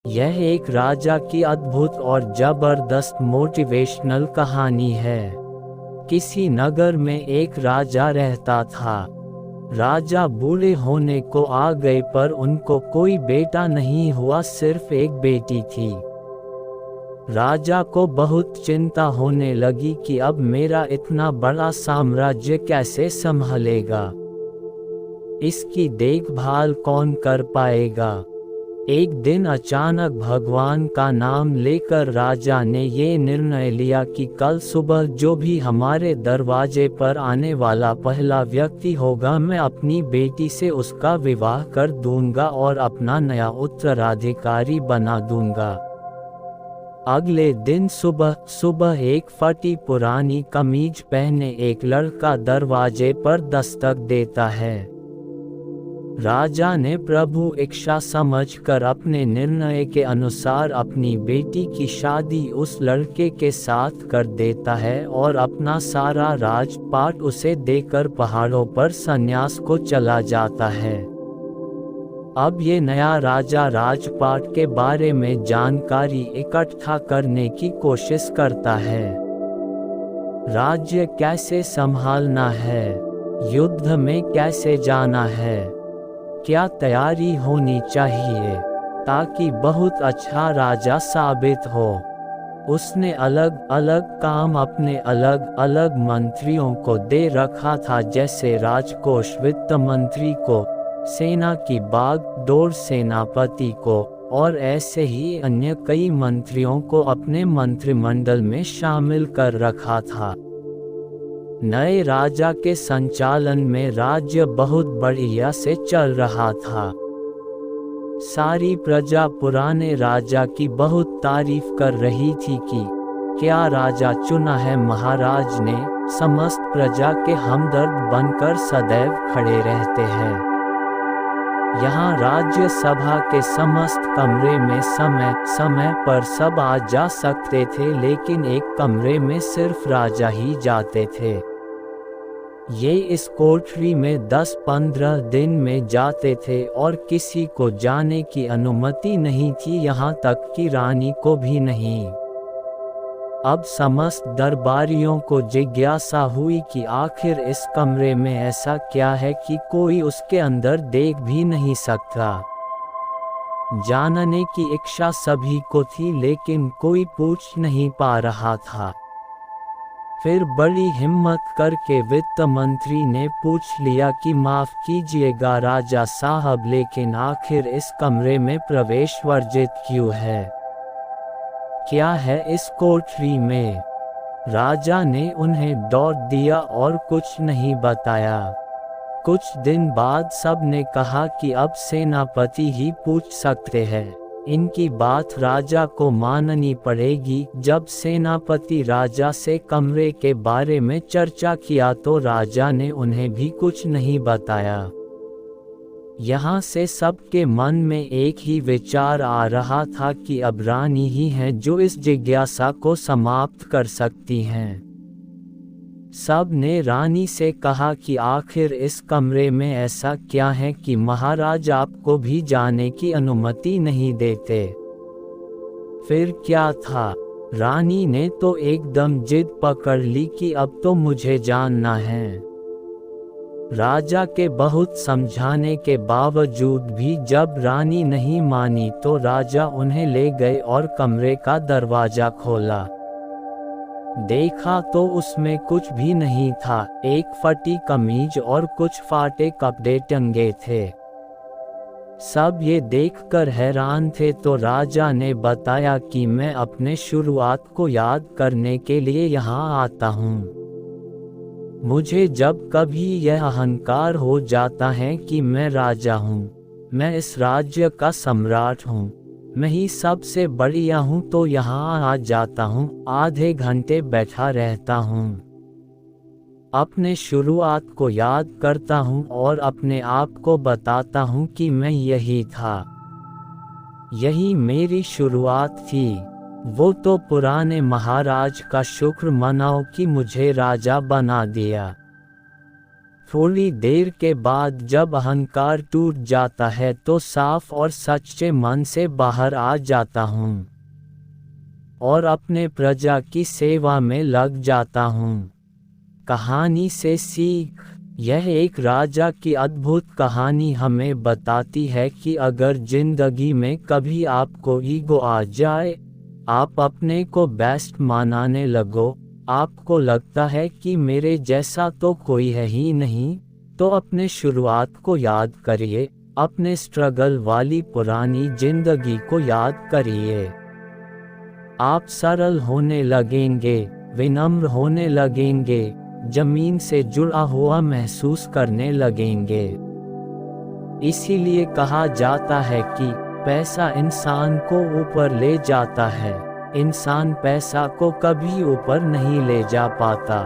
यह एक राजा की अद्भुत और जबरदस्त मोटिवेशनल कहानी है। किसी नगर में एक राजा रहता था। राजा बूढ़े होने को आ गए पर उनको कोई बेटा नहीं हुआ, सिर्फ एक बेटी थी। राजा को बहुत चिंता होने लगी कि अब मेरा इतना बड़ा साम्राज्य कैसे संभलेगा, इसकी देखभाल कौन कर पाएगा। एक दिन अचानक भगवान का नाम लेकर राजा ने ये निर्णय लिया कि कल सुबह जो भी हमारे दरवाजे पर आने वाला पहला व्यक्ति होगा, मैं अपनी बेटी से उसका विवाह कर दूंगा और अपना नया उत्तराधिकारी बना दूंगा। अगले दिन सुबह एक फटी पुरानी कमीज पहने एक लड़का दरवाजे पर दस्तक देता है। राजा ने प्रभु इच्छा समझकर अपने निर्णय के अनुसार अपनी बेटी की शादी उस लड़के के साथ कर देता है और अपना सारा राजपाट उसे देकर पहाड़ों पर संन्यास को चला जाता है। अब ये नया राजा राजपाट के बारे में जानकारी इकट्ठा करने की कोशिश करता है। राज्य कैसे संभालना है, युद्ध में कैसे जाना है, क्या तैयारी होनी चाहिए ताकि बहुत अच्छा राजा साबित हो। उसने अलग अलग काम अपने अलग अलग मंत्रियों को दे रखा था, जैसे राजकोष वित्त मंत्री को, सेना की बागडोर सेनापति को, और ऐसे ही अन्य कई मंत्रियों को अपने मंत्रिमंडल में शामिल कर रखा था। नए राजा के संचालन में राज्य बहुत बढ़िया से चल रहा था। सारी प्रजा पुराने राजा की बहुत तारीफ कर रही थी कि क्या राजा चुना है। महाराज ने समस्त प्रजा के हमदर्द बनकर सदैव खड़े रहते हैं। यहाँ राज्य सभा के समस्त कमरे में समय समय पर सब आ जा सकते थे, लेकिन एक कमरे में सिर्फ राजा ही जाते थे। ये इस कोठरी में 10-15 दिन में जाते थे और किसी को जाने की अनुमति नहीं थी, यहाँ तक कि रानी को भी नहीं। अब समस्त दरबारियों को जिज्ञासा हुई कि आखिर इस कमरे में ऐसा क्या है कि कोई उसके अंदर देख भी नहीं सकता। जानने की इच्छा सभी को थी, लेकिन कोई पूछ नहीं पा रहा था। फिर बड़ी हिम्मत करके वित्त मंत्री ने पूछ लिया कि माफ कीजिएगा राजा साहब, लेकिन आखिर इस कमरे में प्रवेश वर्जित क्यों है? क्या है इस कोठरी में? राजा ने उन्हें दौड़ दिया और कुछ नहीं बताया। कुछ दिन बाद सब ने कहा कि अब सेनापति ही पूछ सकते हैं, इनकी बात राजा को माननी पड़ेगी। जब सेनापति राजा से कमरे के बारे में चर्चा किया तो राजा ने उन्हें भी कुछ नहीं बताया। यहाँ से सबके मन में एक ही विचार आ रहा था कि अब रानी ही है जो इस जिज्ञासा को समाप्त कर सकती हैं। सब ने रानी से कहा कि आखिर इस कमरे में ऐसा क्या है कि महाराज आपको भी जाने की अनुमति नहीं देते। फिर क्या था? रानी ने तो एकदम जिद पकड़ ली कि अब तो मुझे जानना है। राजा के बहुत समझाने के बावजूद भी जब रानी नहीं मानी तो राजा उन्हें ले गए और कमरे का दरवाजा खोला। देखा तो उसमें कुछ भी नहीं था, एक फटी कमीज और कुछ फाटे कपड़े टंगे थे। सब ये देखकर हैरान थे तो राजा ने बताया कि मैं अपने शुरुआत को याद करने के लिए यहाँ आता हूँ। मुझे जब कभी यह अहंकार हो जाता है कि मैं राजा हूँ, मैं इस राज्य का सम्राट हूँ, मैं ही सबसे बढ़िया हूँ, तो यहाँ आ जाता हूँ, आधे घंटे बैठा रहता हूँ, अपने शुरुआत को याद करता हूँ और अपने आप को बताता हूँ कि मैं यही था, यही मेरी शुरुआत थी। वो तो पुराने महाराज का शुक्र मनाओ कि मुझे राजा बना दिया। थोड़ी देर के बाद जब अहंकार टूट जाता है तो साफ और सच्चे मन से बाहर आ जाता हूँ और अपने प्रजा की सेवा में लग जाता हूँ। कहानी से सीख। यह एक राजा की अद्भुत कहानी हमें बताती है कि अगर जिंदगी में कभी आपको ईगो आ जाए, आप अपने को बेस्ट मानने लगो, आपको लगता है कि मेरे जैसा तो कोई है ही नहीं, तो अपने शुरुआत को याद करिए, अपने स्ट्रगल वाली पुरानी जिंदगी को याद करिए। आप सरल होने लगेंगे, विनम्र होने लगेंगे, जमीन से जुड़ा हुआ महसूस करने लगेंगे। इसीलिए कहा जाता है कि पैसा इंसान को ऊपर ले जाता है, इंसान पैसा को कभी ऊपर नहीं ले जा पाता।